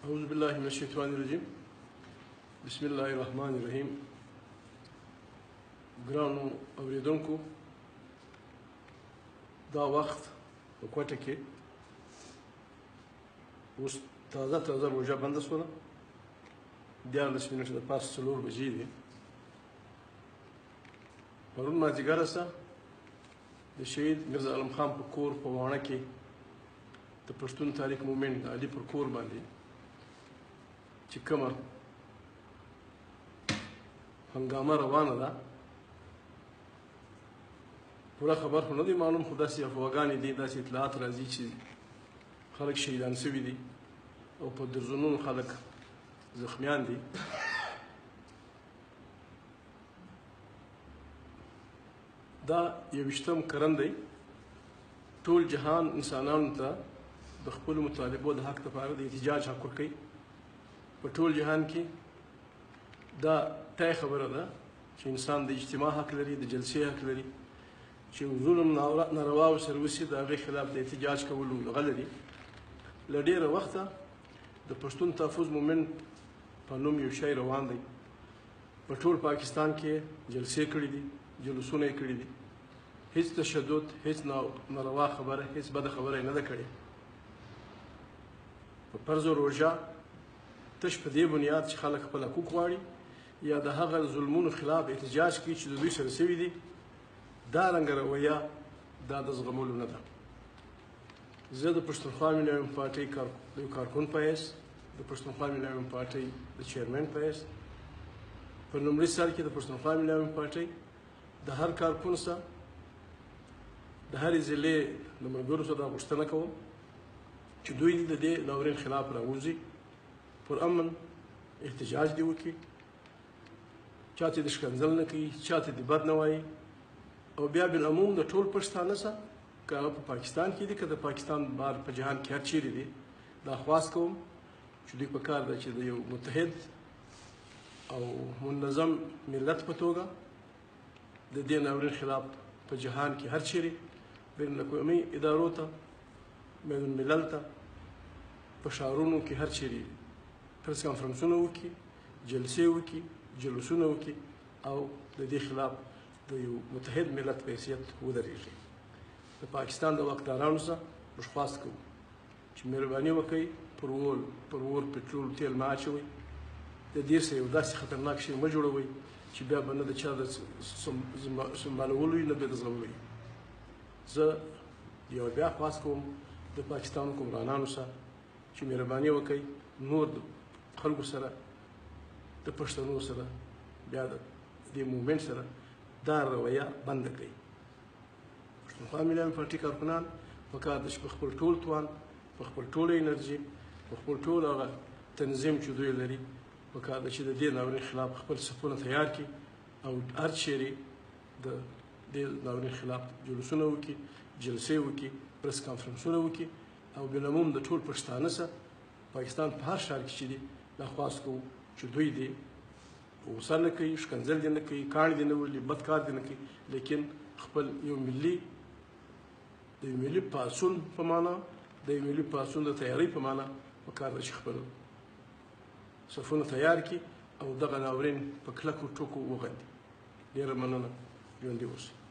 أعوذ بالله من الشيطان الرجيم بسم الله الرحمن الرحيم ګرانو اوریدونکو دا وخت په کوټه کې اوس تازه روژه بنده شوله 14 منټه د پاس 4 بجې دي پرون مازدیګر سه د شهید میرزا علم خان په کور په واڼه کې د پښتون تاریخ مومنټ د علي پر کور باندې چې کومه هنګامه روانه ده پوره خبر خو نه دی معلوم خو داسې افواګانې دي داسې اطلاعات راځي چې خلک شهیدان سوي دي او په درزونونو خلک زخمیان دي دا 21م قرن دی ټول جهان انسانانو ته د خپلو مطالبو د حق لپاره د احتجاج حق ورکوي په ټول جهان کې دا طی خبره ده چې انسان د اجتماع حق لري د جلسې حق لري چې ظلم ناروا ورسره وشي د هغې خلاف د احتجاج کولو هغه لري له ډېره وخته د پښتون تحفظ مومنټ په نوم یو شی روان دی په ټول پاکستان کې جلسې کړي دي جلوسونه یې کړي دي هیڅ تشدد هیڅ ناروا خبره هیڅ بده خبره یې نه ده کړې په فرض روژه تش په دې بنیاد چې خلک خپل حقوق غواړي یا د هغه ظلمونو خلاف احتجاج کوي چې د دوی سره سوي دي دا رنګه رویه دا د زغملو نه ده زه د پښتونخوا ملي پارټۍ د یو کارکون په حیث د پښتونخوا ملي پارټۍ د چیرمن په حیث په لومړي سر کې د پښتونخوا ملي پارټۍ د هر کارکون سره د هرې ضلعې د ملګرو سره دا غوښتنه کوم چې دوی د دې ناورین خلاف راووځي پر امن احتجاج دی وکړي چاته د ښکنځل نه کوي چاته د بد نه وایي او بیا بالعموم د ټول پښتانه سره که هغه په پاکستان کې دي که د پاکستان بهر په جهان کې هر چیرې دي دا خواست کوم چې دوی په کار ده چې د یو متحد او منظم ملت په توګه د دې ناورین خلاف په جهان کې هر چیرې بین الاقوامي ادارو ته بین الملل ته په ښارونو کې هر چیرې پریس کانفرنسونه وکړي جلسې وکړي جلوسونه وکړي او د دې خلاف د یو متحد ملت په حیثیت ودرېږي د پاکستان د واکدارانو سره موږ خواست کوو چې مهرباني وکړئ پر اور پټرول تیل مه اچوئ د دې سره یو داسې خطرناک شی مه جوړوئ چې بیا به نه د چا د سنبالولو وي نه بیا د زغملو وي زه یو بیا خواست کوم د پاکستان حکمرانانو سره چې مهرباني وکړئ نور د خلکو سره د پښتنو سره بیا د دې مومنټ سره دا رویه بنده کړئ پښتونخوا ملي پارټي کارکنان پکار ده چې په خپل ټول توان په خپل ټوله انرژي په خپل ټول هغه تنظیم چې دوی لري پکار ده چې د دې ناورین خلاف خپل صفونه تیار کړي او هر چیرې د دې ناورین خلاف جلوسونه وکړي جلسې وکړي پریس کانفرنسونه وکړي او بالعموم د ټول پښتانه سره پاکستان په هر ښار کې چې دي دا خواست کوو چې دوی دې غوسه نه کوي ښکنځل دې نه کوي کاڼي دې نه ولي بد کار دې نه کوي لیکن خپل یو ملي د یو ملي پاڅون په معنا د یو ملي پاڅون د تیارۍ په معنا پکار ده چې خپل صفونه تیار کړي او دغه ناورین په کلکو ټکو وغندي ډېره مننه ژوندي اوسئ